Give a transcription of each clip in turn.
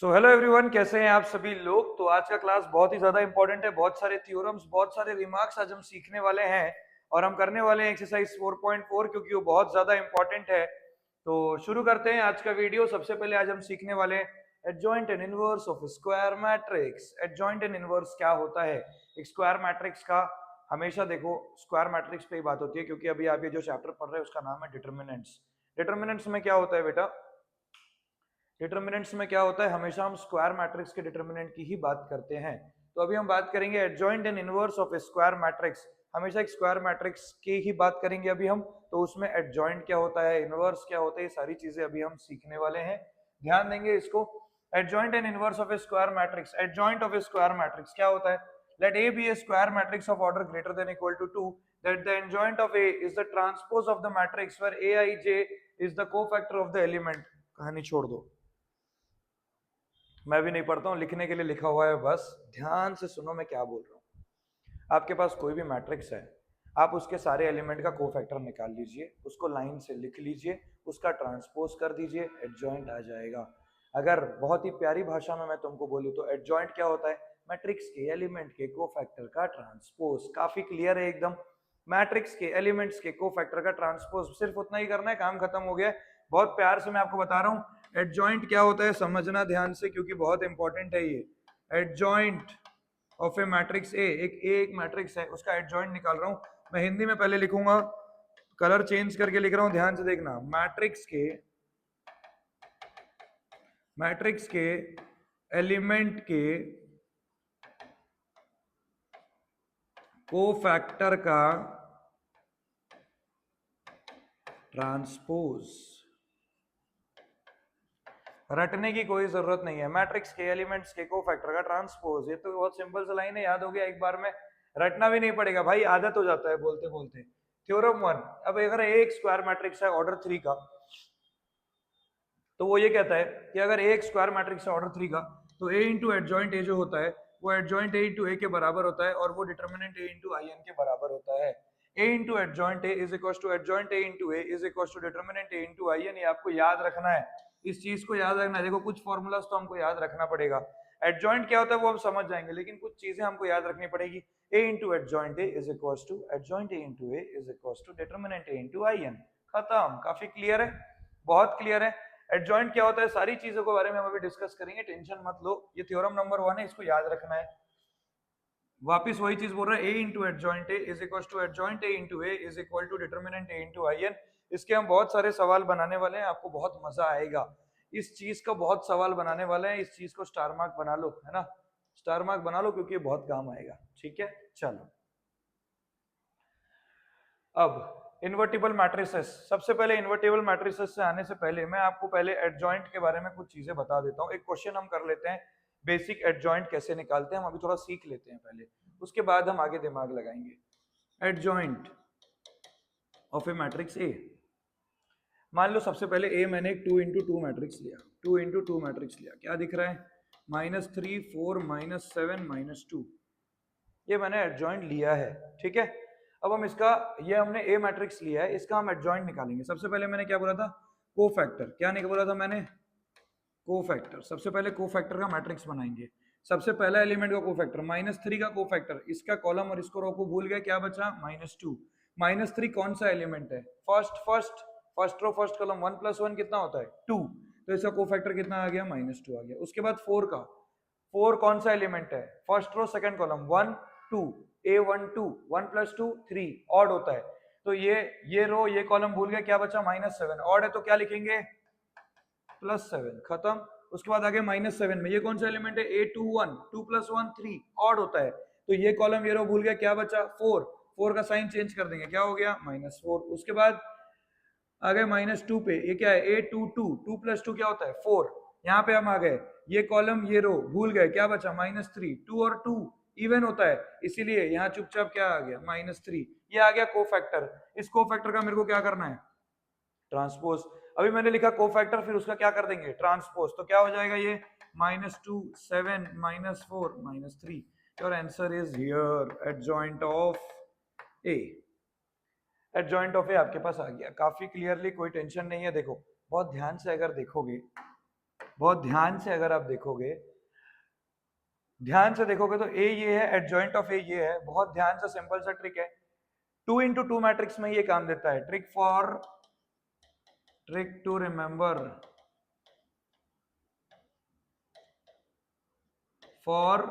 So hello everyone, कैसे हैं आप सभी लोग। तो आज का क्लास बहुत ही ज्यादा इंपॉर्टेंट है। बहुत सारे थ्योरम्स, बहुत सारे रिमार्क्स आज हम सीखने वाले हैं और हम करने वाले हैं एक्सरसाइज 4.4 क्योंकि वो बहुत ज्यादा इंपॉर्टेंट है। तो शुरू करते हैं आज का वीडियो। सबसे पहले आज हम सीखने वाले हैं adjoint and inverse of square matrix. Adjoint and inverse क्या होता है एक स्क्वायर मैट्रिक्स का। हमेशा देखो स्क्वायर मैट्रिक्स पे ही बात होती है क्योंकि अभी आप ये जो चैप्टर पढ़ रहे हैं उसका नाम है डिटर्मिनेंट्स। डिटर्मिनेंट्स में क्या होता है बेटा, डिटर्मिनेंट्स में क्या होता है, हमेशा हम स्क्वायर मैट्रिक्स के डिटर्मिनेंट की ही बात करते हैं। तो अभी हम बात करेंगे adjoint and inverse of a square matrix. हमेशा एक स्क्वायर मैट्रिक्स की ही बात करेंगे अभी हम। तो उसमें एडजॉइंट क्या होता है, इनवर्स क्या होता है, ये सारी चीजें अभी हम सीखने वाले हैं। ध्यान देंगे इसको। Adjoint and inverse of a square matrix. Adjoint of a square matrix क्या होता है? Let A be a square matrix of order greater than equal to 2 that the adjoint of A is the transpose of the matrix where Aij is the cofactor of the element। कहानी छोड़ दो, मैं भी नहीं पढ़ता हूँ, लिखने के लिए लिखा हुआ है, बस ध्यान से सुनो मैं क्या बोल रहा हूँ। आपके पास कोई भी मैट्रिक्स है, आप उसके सारे एलिमेंट का कोफैक्टर निकाल लीजिए, उसको लाइन से लिख लीजिए, उसका ट्रांसपोज कर दीजिए, एडजॉइंट आ जाएगा। अगर बहुत ही प्यारी भाषा में मैं तुमको बोलूँ तो एडजॉइंट क्या होता है? मैट्रिक्स के एलिमेंट के कोफैक्टर का ट्रांसपोज। काफी क्लियर है एकदम। मैट्रिक्स के एलिमेंट्स के कोफैक्टर का ट्रांसपोज, सिर्फ उतना ही करना है, काम खत्म हो गया। बहुत प्यार से मैं आपको बता रहा हूँ एडजॉइंट क्या होता है, समझना ध्यान से क्योंकि बहुत इंपॉर्टेंट है ये। Adjoint of A matrix A, एक मैट्रिक्स है उसका एडजॉइंट निकाल रहा हूं। मैं हिंदी में पहले लिखूंगा, कलर चेंज करके लिख रहा हूं, ध्यान से देखना। मैट्रिक्स के एलिमेंट के कोफैक्टर का ट्रांसपोज। रटने की कोई जरूरत नहीं है। मैट्रिक्स के एलिमेंट्स के कोफैक्टर का ट्रांसपोज, ये तो बहुत सिंपल सा लाइन है, याद हो गया एक बार में। रटना भी नहीं पड़ेगा भाई, आदत हो जाता है बोलते बोलते। थ्योरम 1। अब अगर एक स्क्वायर मैट्रिक्स है ऑर्डर 3 का, तो वो ये कहता है कि अगर एक स्क्वायर मैट्रिक्स है ऑर्डर 3 का, तो ए इंटू एडजॉइंट ए जो होता है वो एडजॉइंट ए इंटू ए के बराबर होता है और वो determinant A into I n के बराबर होता है। A into adjoint A is equal to adjoint A into A is equal to determinant A into I n. ये आपको याद रखना है, इस चीज को याद रखना है। देखो कुछ फॉर्मूलाज तो हमको याद रखना पड़ेगा। एडजॉइंट क्या होता है वो हम समझ जाएंगे, लेकिन कुछ चीजें हमको याद रखनी पड़ेगी। A into adjoint A is equal to adjoint A into A is equal to determinant A into I n. खत्म। काफी क्लियर है, बहुत क्लियर है। एडजॉइंट क्या होता है, सारी चीजों के बारे में हम अभी डिस्कस करेंगे, टेंशन मत लो। ये थ्योरम नंबर 1 है, इसको याद रखना है। वापिस वही चीज बोल रहा है, A into adjoint A is equal to adjoint A into A is equal to determinant A into I n. इसके हम बहुत सारे सवाल बनाने वाले हैं, आपको बहुत मजा आएगा। इस चीज का बहुत सवाल बनाने वाले हैं, इस चीज को स्टार मार्क बना लो, है ना। स्टार मार्क बना लो क्योंकि ये बहुत काम आएगा। ठीक है, चलो। अब इन्वर्टिबल मैट्रिसेस। सबसे पहले इन्वर्टिबल मैट्रिसेस से आने से पहले मैं आपको पहले एडजॉइंट के बारे में कुछ चीजें बता देता हूँ। एक क्वेश्चन हम कर लेते हैं, बेसिक एडजॉइंट कैसे निकालते हैं हम अभी थोड़ा सीख लेते हैं पहले, उसके बाद हम आगे दिमाग लगाएंगे। Adjoint of A matrix A. मान लो सबसे पहले ए मैंने एक 2 इंटू 2 मैट्रिक्स लिया, 2 इंटू 2 मैट्रिक्स लिया। क्या दिख रहा है? -3, 4, -7, -2। ये मैंने एडजॉइंट लिया है, ठीक है। अब हम इसका, ये हमने ए मैट्रिक्स लिया है, इसका हम एडजॉइंट निकालेंगे। सबसे पहले मैंने क्या बोला था? कोफैक्टर। क्या नहीं बोला था मैंने? कोफैक्टर। सबसे पहले कोफैक्टर का मैट्रिक्स बनाएंगे। सबसे पहला एलिमेंट का कोफैक्टर -3 का कोफैक्टर, इसका कॉलम और इसको रो को भूल गए, क्या बचा? -2। -3 कौन सा एलिमेंट है? फर्स्ट रो फर्स्ट कॉलम, 1 + 1 कितना होता है? 2। तो इसका कोफैक्टर कितना आ गया? -2 आ गया। उसके बाद 4 का, 4 कौन सा एलिमेंट है? First row second column, 1 2, a1 2, 1 + 2 3, odd होता है। तो ये रो ये कॉलम भूल गए, क्या बचा? -7। ऑड है तो क्या लिखेंगे? +7। खत्म। उसके बाद आगे -7 में ये कौन सा एलिमेंट है? a21, 2 + 1 3, ऑड होता है। तो ये कॉलम ये रो भूल गया, क्या बचा? 4। 4 का साइन चेंज कर देंगे, क्या हो गया? -4। उसके बाद आ गए -2 पे, ये क्या है? a22, 2 + 2 क्या होता है? 4। यहाँ पे हम आ गए, ये कॉलम ये रो भूल गए, क्या बचा? -3। 2 और 2 इवन होता है, इसीलिए यहाँ चुपचाप क्या आ गया? -3। ये आ गया कोफैक्टर। इस कोफैक्टर का मेरे को क्या करना है? ट्रांसपोज। अभी मैंने लिखा कोफैक्टर, फिर उसका क्या कर देंगे? ट्रांसपोज। तो क्या हो जाएगा ये? -2, 7, -4, -3। Your answer is here, adjoint of A. Adjoint of A आपके पास आ गया। काफी क्लियरली, कोई टेंशन नहीं है। देखो बहुत ध्यान से अगर देखोगे बहुत ध्यान से अगर आप देखोगे, ध्यान से देखोगे तो ए ये है, एडजॉइंट ऑफ ए ये है, बहुत ध्यान से, सिंपल सा ट्रिक है, 2x2 मैट्रिक्स में ये काम देता है। Trick to remember for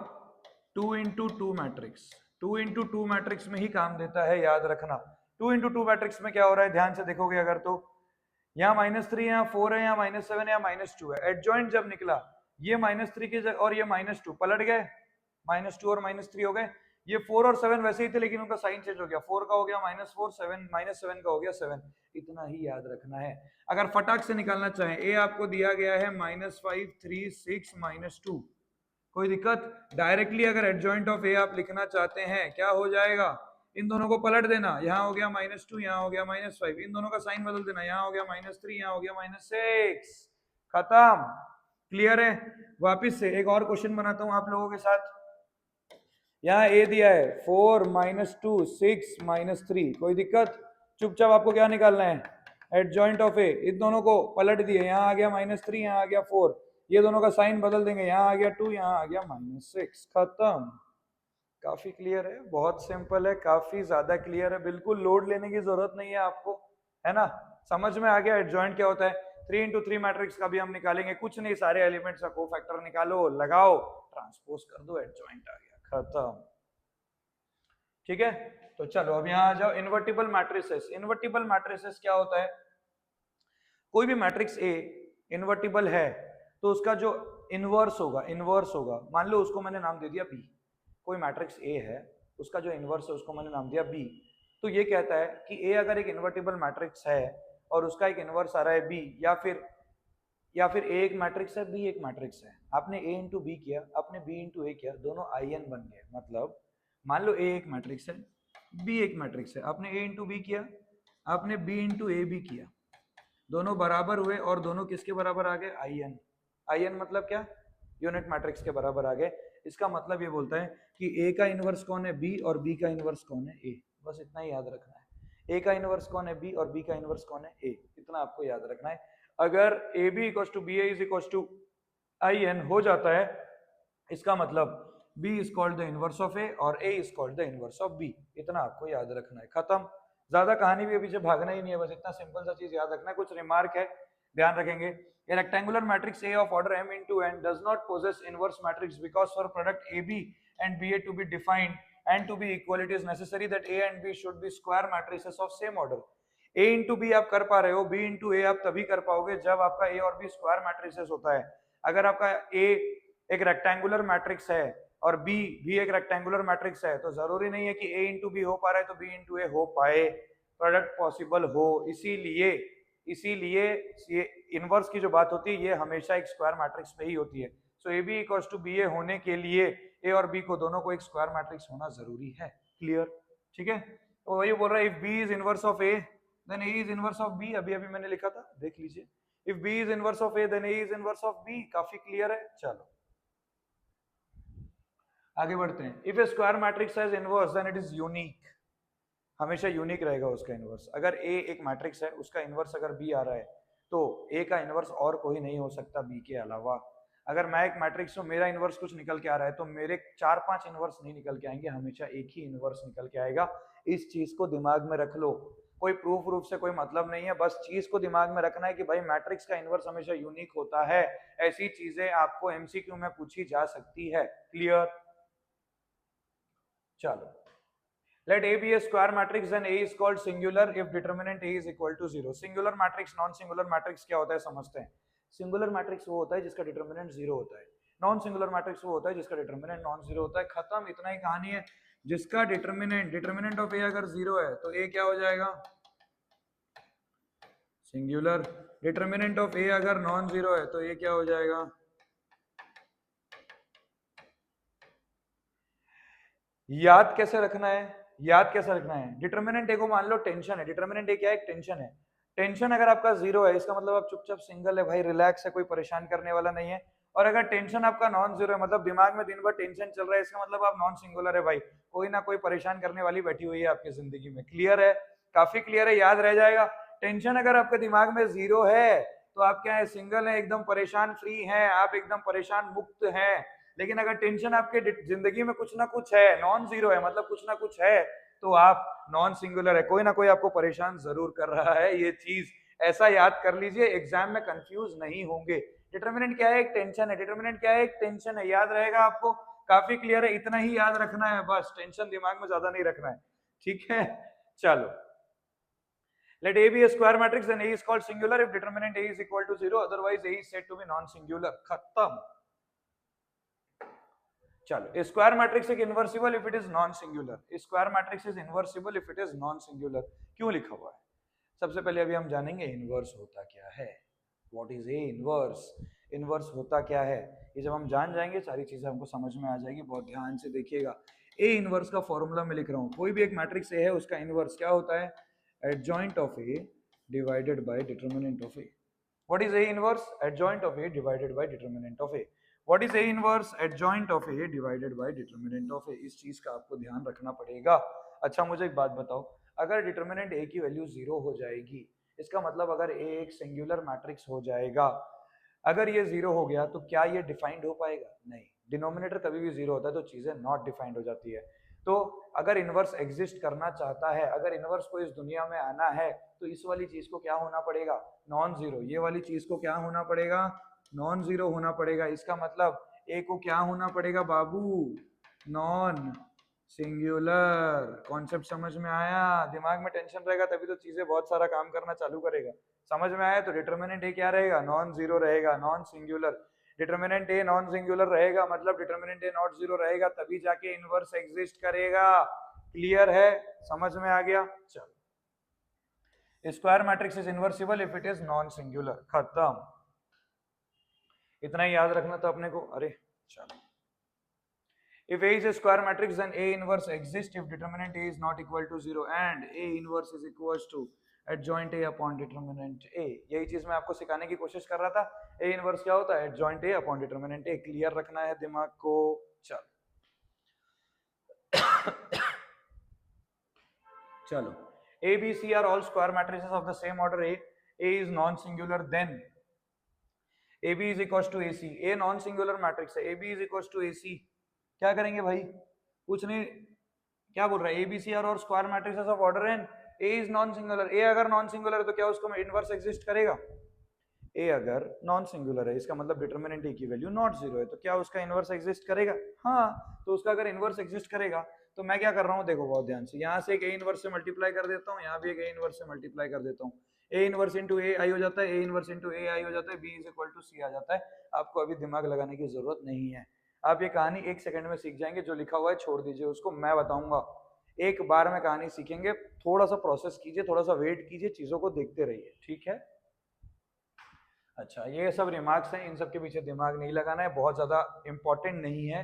2x2 matrix, 2x2 matrix में ही काम देता है, याद रखना। 2x2 मैट्रिक्स में क्या हो रहा है, ध्यान से देखोगे अगर तो यहाँ -3 यहाँ 4 है, यहाँ -7 है, यहाँ -2 है। एडजॉइंट जब निकला ये -3 की जगह और ये -2 पलट गए, -2 और -3 हो गए। ये 4 और 7 वैसे ही थे लेकिन उनका साइन चेंज हो गया, 4 का हो गया -4, 7 का हो गया 7। इतना ही याद रखना है। अगर फटाक से निकालना चाहें, ए आपको दिया गया है -5, 3, 6, -2, कोई दिक्कत? डायरेक्टली अगर एडजॉइंट ऑफ ए आप लिखना चाहते हैं, क्या हो जाएगा, इन दोनों को पलट देना, यहाँ हो गया -2, यहाँ हो गया -5, इन दोनों का साइन बदल देना, यहाँ हो गया -3, यहाँ हो गया -6, खत्म। क्लियर है? वापिस से एक और क्वेश्चन बनाता हूं आप लोगों के साथ। यहाँ ए दिया है 4, -2, 6, -3, कोई दिक्कत? चुपचाप आपको क्या निकालना है, एडजॉइंट ऑफ ए। इन दोनों को पलट दिए, यहाँ आ गया -3, यहाँ आ गया 4, ये दोनों का साइन बदल देंगे, यहाँ आ गया 2, यहाँ आ गया -6, खत्म। काफी क्लियर है, बहुत सिंपल है, काफी ज्यादा क्लियर है, बिल्कुल लोड लेने की जरूरत नहीं है आपको, है ना? समझ में आ गया एडजॉइंट क्या होता है। 3x3 मैट्रिक्स का भी हम निकालेंगे, कुछ नहीं, सारे एलिमेंट्स का कोफैक्टर निकालो, लगाओ, ट्रांसपोज कर दो, एडजॉइंट आ गया, खत्म। ठीक है, तो चलो अब यहाँ आ जाओ, इन्वर्टिबल मैट्रिसेस। इन्वर्टिबल मैट्रिसेस क्या होता है, कोई भी मैट्रिक्स ए इन्वर्टिबल है तो उसका जो इनवर्स होगा, मान लो उसको मैंने नाम दे दिया बी। कोई मैट्रिक्स ए है, उसका जो इनवर्स है उसको मैंने नाम दिया बी। तो ये कहता है कि ए अगर एक इन्वर्टिबल मैट्रिक्स है और उसका एक इनवर्स आ रहा है बी, या फिर ए एक मैट्रिक्स है, बी एक मैट्रिक्स है, आपने ए इंटू बी किया, आपने बी इंटू ए किया, दोनों आई एन बन गए। मतलब मान लो ए एक मैट्रिक्स है, बी एक मैट्रिक्स है, आपने ए इंटू बी किया, आपने बी इंटू ए भी किया, दोनों बराबर हुए और दोनों किसके बराबर आ गए, आई एन। आई एन मतलब क्या, यूनिट मैट्रिक्स के बराबर आ गए। इसका मतलब ये बोलता है कि ए का इनवर्स कौन है, बी, और बी का इनवर्स कौन है, ए। बस इतना ही याद रखना है, ए का इनवर्स कौन है, बी, और बी का इनवर्स कौन है, ए। इतना आपको याद रखना है। अगर A B equal to B A is equal to I n हो जाता है, इसका मतलब B is called the inverse of A और A is called the inverse of B. इतना आपको याद रखना है, खत्म। ज्यादा कहानी भी पीछे भागना ही नहीं है, बस इतना सिंपल सा चीज याद रखना है। कुछ रिमार्क है, ध्यान रखेंगे। A rectangular matrix A of order m into n does not possess inverse matrix because for product AB and BA to be defined and to be equal, it is necessary that A and B should be square matrices of same order. A into B आप कर पा रहे हो, B into A आप तभी कर पाओगे जब आपका A और B स्क्वायर मैट्रिसेस होता है। अगर आपका A एक रेक्टेंगुलर मैट्रिक्स है और B भी एक रेक्टेंगुलर मैट्रिक्स है, तो जरूरी नहीं है कि A into B हो पा रहा है तो B into A हो पाए, प्रोडक्ट पॉसिबल हो। इसीलिए ये इनवर्स की जो बात होती है ये हमेशा एक स्क्वायर मैट्रिक्स पे ही होती है। So A B equals to B A होने के लिए ए और बी को दोनों को एक स्क्वायर मैट्रिक्स होना जरूरी है। क्लियर? ठीक है, तो वही बोल रहा है, if B is inverse of A then A is inverse of B. अभी अभी मैंने लिखा था, देख लीजिए, if B is inverse of A then A is inverse of B. काफी क्लियर है। चलो आगे बढ़ते हैं। If a square matrix has inverse then it is unique. हमेशा यूनिक रहेगा उसका इनवर्स। अगर ए एक मैट्रिक्स है, उसका इनवर्स अगर बी आ रहा है, तो ए का इनवर्स और कोई नहीं हो सकता बी के अलावा। अगर मैं एक मैट्रिक्स हूँ, मेरा इनवर्स कुछ निकल के आ रहा है, तो मेरे 4-5 इनवर्स नहीं निकल के आएंगे, हमेशा एक ही इनवर्स निकल के आएगा। इस चीज को दिमाग में रख लो। कोई प्रूफ से कोई मतलब नहीं है, बस चीज को दिमाग में रखना है कि भाई मैट्रिक्स का इनवर्स हमेशा यूनिक होता है। ऐसी चीजें आपको एमसीक्यू में पूछी जा सकती है। क्लियर? चलो, let A be a square matrix then A is called singular if determinant A is equal to 0. Singular matrix, non singular matrix क्या होता है समझते हैं। सिंगुलर मैट्रिक्स वो होता है जिसका डिटरमिनेंट 0 होता है। नॉन सिंगुलर मैट्रिक्स वो होता है जिसका डिटरमिनेंट नॉन 0 होता है। खत्म, इतना ही कहानी है। जिसका डिटरमिनेंट ऑफ ए अगर 0 है तो ए क्या हो जाएगा, सिंगुलर। डिटरमिनेंट ऑफ ए अगर नॉन 0 है तो ए क्या हो जाएगा, याद कैसे रखना है, डिटरमिनेंट ए को मान लो टेंशन है। डिटरमिनेंट ए क्या है, एक टेंशन है। टेंशन अगर आपका 0 है, इसका मतलब आप चुपचाप सिंगल है भाई, रिलैक्स है, कोई परेशान करने वाला नहीं है। और अगर टेंशन आपका नॉन 0 है, मतलब दिमाग में दिन भर टेंशन चल रहा है, इसका मतलब आप नॉन सिंगुलर है भाई, कोई ना कोई परेशान करने वाली बैठी हुई है आपकी जिंदगी में। क्लियर है? काफी क्लियर है, याद रह जाएगा। टेंशन अगर आपके दिमाग में 0 है तो आप क्या है, सिंगल है, एकदम परेशान फ्री हैं, आप एकदम परेशान मुक्त हैं। लेकिन अगर टेंशन आपके जिंदगी में कुछ ना कुछ है, नॉन जीरो है, मतलब कुछ ना कुछ है, तो आप नॉन सिंगुलर है, कोई ना कोई आपको परेशान जरूर कर रहा है। ये चीज ऐसा याद कर लीजिए, एग्जाम में कंफ्यूज नहीं होंगे। डिटर्मिनेंट क्या है? एक टेंशन है। डिटर्मिनेंट क्या है? एक टेंशन है। याद रहेगा आपको, काफी क्लियर है, इतना ही याद रखना है बस, टेंशन दिमाग में ज्यादा नहीं रखना है, ठीक है। चलो, let A be a square matrix and A is called singular if determinant A is equal to 0, otherwise A is said to be non-singular. खत्म। चलो, स्क्वायर मैट्रिक्स एक invertible if it is non singular. Square matrix is invertible if it is non singular. क्यों लिखा हुआ है? सबसे पहले अभी हम जानेंगे इनवर्स होता क्या है। What is A inverse? Inverse होता क्या है, ये जब हम जान जाएंगे सारी चीजें हमको समझ में आ जाएगी। बहुत ध्यान से देखिएगा। ए इनवर्स का फॉर्मूला मैं लिख रहा हूँ। कोई भी एक मैट्रिक्स ए है, उसका इनवर्स क्या होता है? Adjoint of A divided by determinant of A. What is A inverse? Adjoint of A divided by determinant of A. What is A inverse? Adjoint of A divided by determinant of A. इस चीज का आपको ध्यान रखना पड़ेगा। अच्छा, मुझे एक बात बताओ, अगर डिटर्मिनेंट A की वैल्यू 0 हो जाएगी, इसका मतलब अगर A एक सिंगुलर मैट्रिक्स हो जाएगा, अगर ये 0 हो गया तो क्या ये डिफाइंड हो पाएगा? नहीं। डिनोमिनेटर कभी भी 0 होता है तो चीजें नॉट डिफाइंड हो जाती है। तो अगर इनवर्स एग्जिस्ट करना चाहता है, अगर इनवर्स को इस दुनिया में आना है, तो इस वाली चीज को क्या होना पड़ेगा? Non zero. ये वाली चीज को क्या होना पड़ेगा? नॉन जीरो होना पड़ेगा। इसका मतलब ए को क्या होना पड़ेगा बाबू? Non singular. कॉन्सेप्ट समझ में आया? दिमाग में टेंशन रहेगा तभी तो चीजें बहुत सारा काम करना चालू करेगा। समझ में आया? तो डिटर्मिनेंट ए क्या रहेगा? नॉन जीरो रहेगा, नॉन सिंगुलर। डिटर्मिनेंट ए नॉन सिंगुलर रहेगा, मतलब डिटर्मिनेंट ए नॉट जीरो रहेगा, तभी जाके इनवर्स एग्जिस्ट करेगा। क्लियर है? समझ में आ गया? चलो, square matrix is invertible if it is non singular. खत्म। इतना ही याद रखना था अपने को। अरे चलो, if A is a square matrix then A inverse exists if determinant A is not equal to 0 and A inverse is equals to adjoint A upon determinant A। यही चीज मैं आपको सिखाने की कोशिश कर रहा था। A inverse क्या होता है? adjoint A upon determinant A। Clear रखना है दिमाग को। चलो चलो, A, B, C are all square matrices of the same order A. A is non-singular then AB is equals to AC। A non-singular matrix है, AB is equals to AC। क्या करेंगे भाई? कुछ नहीं। क्या बोल रहा है? ABC are all square matrices of order n। A is non-singular। A अगर non-singular है तो क्या उसका इनवर्स एग्जिस्ट करेगा? A अगर नॉन सिंगुलर है, इसका मतलब डिटर्मिनेंट A की वैल्यू नॉट जीरो है, तो क्या उसका इनवर्स एग्जिस्ट करेगा? हाँ। तो उसका अगर इनवर्स एग्जिस्ट करेगा तो मैं क्या कर रहा हूँ, देखो बहुत ध्यान से, यहाँ से एक A इनवर्स से मल्टीप्लाई कर देता हूँ, यहाँ भी एक A इनवर्स से मल्टीप्लाई कर देता हूँ। A inverse into A I हो जाता है, A inverse into A I हो जाता है, B is equal to C आ जाता है। आपको अभी दिमाग लगाने की जरूरत नहीं है, आप ये कहानी एक सेकंड में सीख जाएंगे। जो लिखा हुआ है छोड़ दीजिए उसको, मैं बताऊंगा। एक बार में कहानी सीखेंगे, थोड़ा सा प्रोसेस कीजिए, थोड़ा सा वेट कीजिए, चीजों को देखते रहिए, ठीक है। अच्छा, ये सब रिमार्क्स हैं, इन सब के पीछे दिमाग नहीं लगाना है, बहुत ज्यादा इंपॉर्टेंट नहीं है।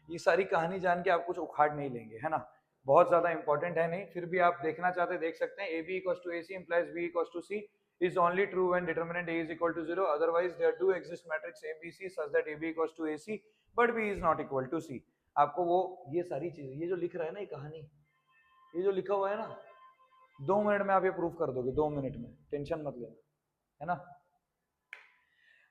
ये सारी कहानी जान के आप कुछ उखाड़ नहीं लेंगे, है ना। बहुत ज्यादा इंपॉर्टेंट है नहीं, फिर भी आप देखना चाहते देख सकते हैं। A B equals to A C implies B equals to C is only true when determinant A is equal to 0, otherwise there do exist matrix A B C such that AB equals to AC but B is not equal to C। आपको वो ये सारी चीजें, ये जो लिख रहा है ना, ये कहानी, ये जो लिखा हुआ है ना, 2 मिनट में आप ये प्रूफ कर दोगे, 2 मिनट में, टेंशन मत लेना, है ना।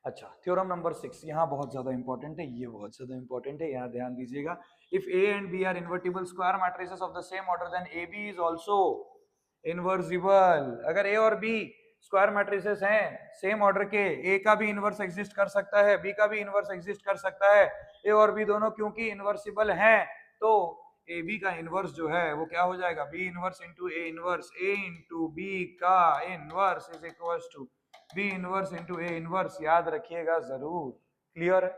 अच्छा, थ्योरम नंबर 6 यहाँ बहुत ज्यादा इंपॉर्टेंट है, ये बहुत ज्यादा इंपॉर्टेंट है, यहाँ ध्यान दीजिएगा। If A and B are invertible square matrices of the same order then A B is also invertible. अगर ए और बी स्क्वायर मैट्रिसेस हैं सेम ऑर्डर के, ए का भी इनवर्स एग्जिस्ट कर सकता है, बी का भी इनवर्स एग्जिस्ट कर सकता है। ए और बी दोनों क्योंकि इन्वर्सिबल हैं, तो ए बी का इनवर्स जो है वो क्या हो जाएगा? B inverse into A inverse, A into B का inverse is equal to B inverse into A inverse. याद रखिएगा जरूर। क्लियर है?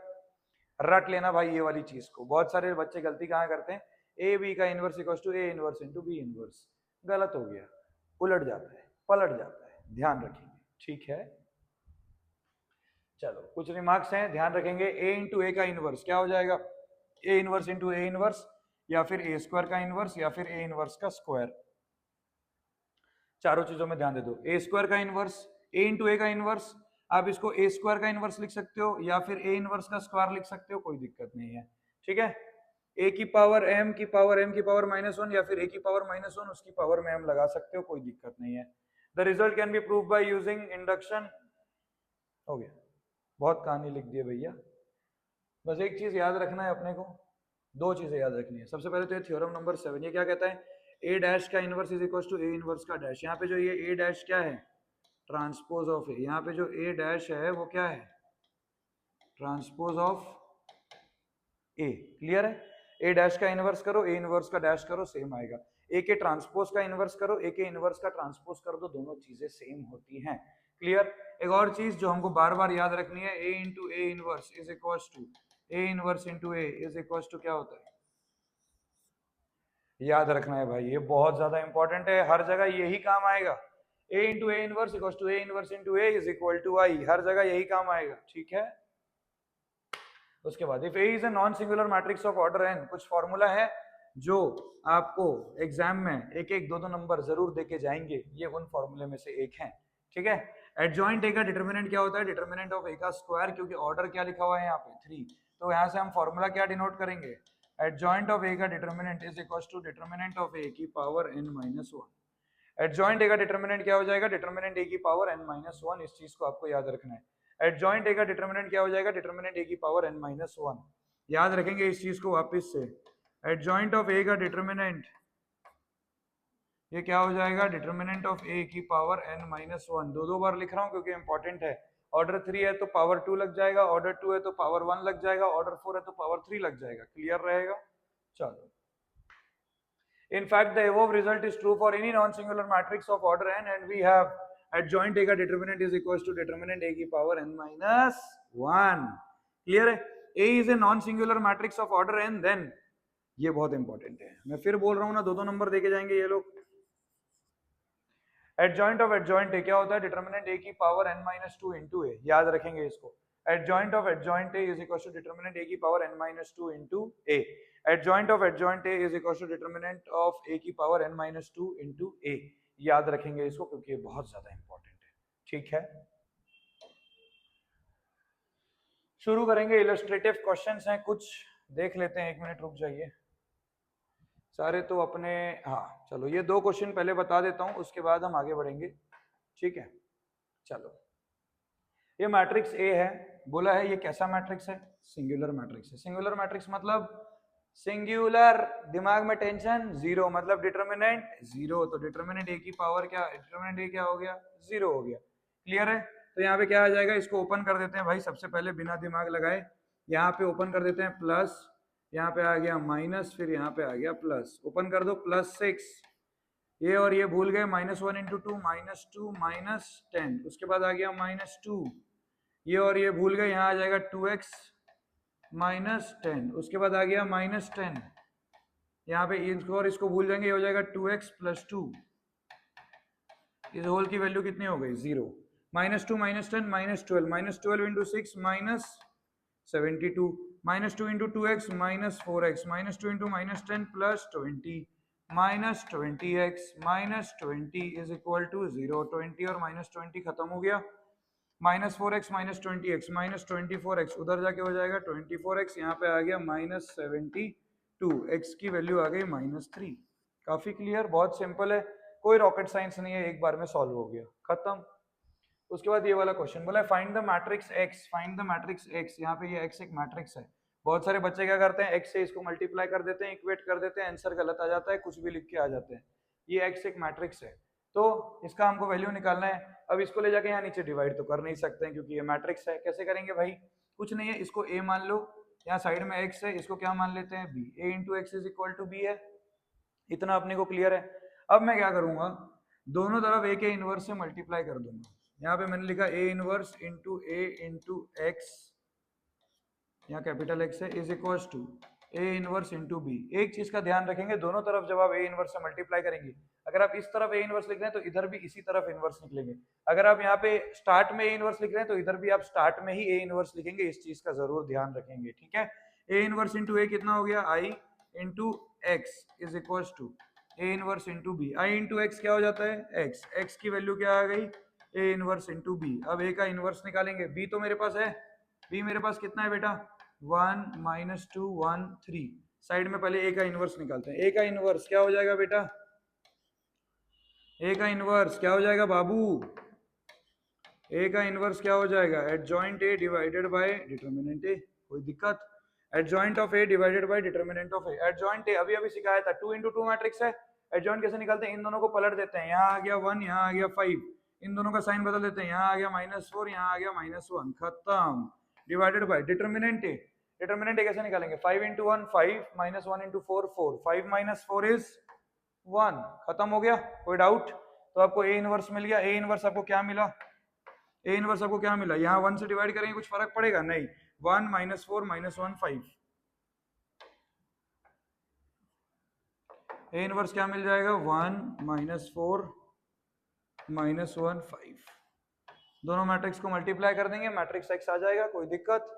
रट लेना भाई ये वाली चीज को। बहुत सारे बच्चे गलती कहाँ करते हैं, ए बी का inverse equal to A inverse into B inverse. गलत हो गया, उलट जाता है, पलट जाता है, ध्यान रखेंगे, ठीक है। चलो, कुछ रिमार्क्स हैं, ध्यान रखेंगे। ए इंटू ए का इनवर्स क्या हो जाएगा? ए इनवर्स इंटू ए इनवर्स, या फिर ए स्क्वायर का इनवर्स, या फिर ए इनवर्स का स्क्वायर। चारों चीजों में ध्यान दे दो। ए स्क्वायर का इनवर्स, ए इंटू ए का इनवर्स, आप इसको ए स्क्वायर का इनवर्स लिख सकते हो या फिर ए इनवर्स का स्क्वायर लिख सकते हो, कोई दिक्कत नहीं है, ठीक है। ए की पावर एम की पावर एम की पावर -1 या फिर ए की पावर -1 उसकी पावर में एम लगा सकते हो, कोई दिक्कत नहीं है। The result can be prove by using induction. हो गया, बहुत कहानी लिख दी है भैया। बस एक चीज याद रखना है अपने को, दो चीजें याद रखनी है। सबसे पहले तो ये थ्योरम नंबर 7, ये क्या कहता है, ए डैश का inverse is equal to A inverse का डैश। यहाँ पे जो ये ए डैश क्या है, ट्रांसपोज ऑफ ए। यहाँ पे जो ए डैश है वो क्या है, ट्रांसपोज ऑफ ए। क्लियर है, ए डैश का इनवर्स करो, ए इनवर्स का डैश करो, सेम आएगा। ए के ट्रांसपोज का इनवर्स करो, ए के इनवर्स का ट्रांसपोज कर दो, दोनों चीजें सेम होती हैं। क्लियर। एक और चीज जो हमको बार बार याद रखनी है, A into A inverse is equal to A inverse into A is equal to क्या होता है, याद रखना है भाई, ये बहुत ज्यादा इंपॉर्टेंट है, हर जगह यही काम आएगा। A into A inverse equal to A inverse into A is equal to I, हर जगह यही काम आएगा। ठीक है, उसके बाद if A is a non singular matrix of order n, कुछ फॉर्मूला है जो आपको एग्जाम में एक एक दो दो नंबर जरूर देके जाएंगे, ये उन फॉर्मूले में से एक है। ठीक है, एडजॉइंट ए का डिटरमिनेंट क्या होता है, डिटरमिनेंट ऑफ ए का स्क्वायर, क्योंकि ऑर्डर क्या लिखा हुआ है यहाँ पे 3, तो यहाँ से हम फॉर्मूला क्या डिनोट करेंगे, एडजॉइंट ऑफ ए का determinant is equal to determinant of A की power n minus 1। Adjoint A का डिटरमिनेंट क्या हो जाएगा, डिटरमिनेंट ए की पावर n माइनस 1, इस चीज को आपको याद रखना है। एडजॉइंट ए का डिटरमिनेंट क्या हो जाएगा, डिटरमिनेंट ए की पावर n माइनस 1, याद रखेंगे इस चीज को वापस से। एडजॉइंट ऑफ ए का डिटरमिनेंट ये क्या हो जाएगा, डिटरमिनेंट ऑफ ए की पावर n माइनस 1, दो दो बार लिख रहा हूँ क्योंकि इंपॉर्टेंट है। ऑर्डर 3 है तो पावर 2 लग जाएगा, ऑर्डर 2 है तो पावर 1 लग जाएगा, ऑर्डर 4 है तो पावर 3 लग जाएगा। क्लियर रहेगा, चलो। In fact, the above result is true for any non-singular matrix of order n, and we have adjoint A का determinant is equals to determinant A की power n minus 1. Clear है? A is a non-singular matrix of order n, then ये बहुत important है, मैं फिर बोल रहा हूँ ना, दो दो नंबर देके जाएंगे ये लोग। एडजॉइंट ऑफ एडजॉइंट ए क्या होता है, डिटरमिनेंट ए की power n minus 2 into A, याद रखेंगे इसको। Adjoint of adjoint A is equal to determinant A की power n minus 2 into A. Adjoint of adjoint A is equal to determinant of A की power n minus 2 into A, याद रखेंगे इसको क्योंकि ये बहुत ज्यादा इंपॉर्टेंट है। ठीक है, शुरू करेंगे। इलस्ट्रेटिव क्वेश्चंस हैं कुछ, देख लेते हैं, एक मिनट रुक जाइए। सारे तो अपने, हाँ चलो ये दो क्वेश्चन पहले बता देता हूं, उसके बाद हम आगे बढ़ेंगे। ठीक है, चलो। ये मैट्रिक्स ए है, बोला है ये कैसा मैट्रिक्स है, सिंगुलर मैट्रिक्स है। सिंगुलर मैट्रिक्स मतलब सिंगुलर, दिमाग में टेंशन, जीरो मतलब डिटरमिनेंट जीरो, तो डिटरमिनेंट ए की पावर क्या, डिटरमिनेंट ए क्या हो गया, जीरो हो गया। क्लियर है, तो यहाँ पे क्या आ जाएगा, इसको ओपन कर देते हैं भाई, सबसे पहले बिना दिमाग लगाए यहाँ पे ओपन कर देते हैं प्लस, यहाँ पे आ गया माइनस, फिर यहाँ पे आ गया प्लस, ओपन कर दो +6, ये और ये भूल गए, -1 इंटू 2 -2 -10, उसके बाद आ गया -2, ये और ये भूल गए, यहाँ आ जाएगा 2x -10, उसके बाद आ गया -10, यहाँ पे इसको और इसको भूल जाएंगे, ये हो जाएगा 2x + 2, इस होल की वैल्यू कितनी हो गई, 0, -2 -10 -12, -12 into 6 -72, -2 into 2x -4x, -2 into -10 +20, -20x -20 is equal to 0, 20 और -20 खत्म हो गया, -4x -20x -24x, उधर जाके हो जाएगा 24x, यहाँ पे आ गया -72, x की वैल्यू आ गई -3। काफी क्लियर, बहुत सिंपल है, कोई रॉकेट साइंस नहीं है, एक बार में सॉल्व हो गया, खत्म। उसके बाद ये वाला क्वेश्चन बोला है find the matrix x, find the matrix x, यहाँ पे ये x एक मैट्रिक्स है। बहुत सारे बच्चे क्या करते हैं, x से इसको मल्टीप्लाई कर देते हैं, इक्वेट कर देते हैं, आंसर गलत आ जाता है, कुछ भी लिख के आ जाते हैं। ये x एक मैट्रिक्स है, तो इसका हमको वैल्यू निकालना है। अब इसको ले जाके यहाँ नीचे डिवाइड तो कर नहीं सकते हैं क्योंकि ये मैट्रिक्स है, कैसे करेंगे भाई, कुछ नहीं है, इसको a मान लो, यहाँ साइड में x है, इसको क्या मान लेते हैं b, a into X is equal to b है, इतना अपने को क्लियर है। अब मैं क्या करूंगा, दोनों तरफ a के इनवर्स से मल्टीप्लाई कर दूंगा, यहाँ पे मैंने लिखा a inverse into a into X, यहाँ कैपिटल X है, is equal to a inverse into b। एक चीज का ध्यान रखेंगे, दोनों तरफ जब आप a इनवर्स से मल्टीप्लाई करेंगे, अगर आप इस तरफ a इनवर्स लिख रहे हैं तो इधर भी इसी तरफ इनवर्स निकलेंगे, अगर आप यहाँ पे स्टार्ट में a इनवर्स लिख रहे हैं तो इधर भी आप स्टार्ट में ही a इनवर्स लिखेंगे, इस चीज का जरूर ध्यान रखेंगे। ठीक है, a इनवर्स इंटू a कितना हो गया, i into X is equal to a inverse into b, i into X क्या हो जाता है x, x की वैल्यू क्या आ गई, a इनवर्स इंटू b। अब a का इनवर्स निकालेंगे, b तो मेरे पास है, b मेरे पास कितना है बेटा, 1 -2 1 3, साइड में पहले a का इनवर्स निकालते हैं, a का इनवर्स क्या हो जाएगा बेटा, a का इनवर्स क्या हो जाएगा बाबू, ए का इनवर्स क्या हो जाएगा, adjoint A divided by determinant A, कोई दिक्कत, adjoint of A divided by determinant of A, adjoint A अभी अभी सिखाया था 2 into 2 मैट्रिक्स है, एडजॉइंट कैसे निकालते हैं, इन दोनों को पलट देते हैं, यहाँ आ गया 1 यहाँ आ गया 5, इन दोनों का साइन बदल देते हैं, यहाँ आ गया -4 यहाँ आ गया -1, खत्म, divided by determinant A, determinant A कैसे निकालेंगे, 5 into 1 5 -1 into 4 4, 5 - 4 is 1, खत्म हो गया, कोई डाउट, तो आपको ए इनवर्स मिल गया, ए इनवर्स आपको क्या मिला, ए इनवर्स आपको क्या मिला, यहाँ 1 से डिवाइड करेंगे कुछ फर्क पड़ेगा नहीं, 1 -4 -1 5, ए इनवर्स क्या मिल जाएगा 1 -4 -1 5, दोनों मैट्रिक्स को मल्टीप्लाई कर देंगे, मैट्रिक्स एक्स आ जाएगा, कोई दिक्कत,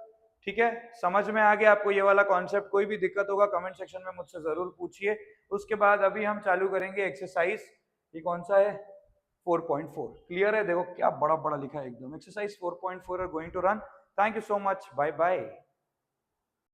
ठीक है, समझ में आ गया आपको ये वाला कॉन्सेप्ट, कोई भी दिक्कत होगा कमेंट सेक्शन में मुझसे जरूर पूछिए। उसके बाद अभी हम चालू करेंगे एक्सरसाइज, ये कौन सा है 4.4, क्लियर है, देखो क्या बड़ा बड़ा लिखा है एकदम, exercise 4.4 are going to run, thank you so much, bye bye.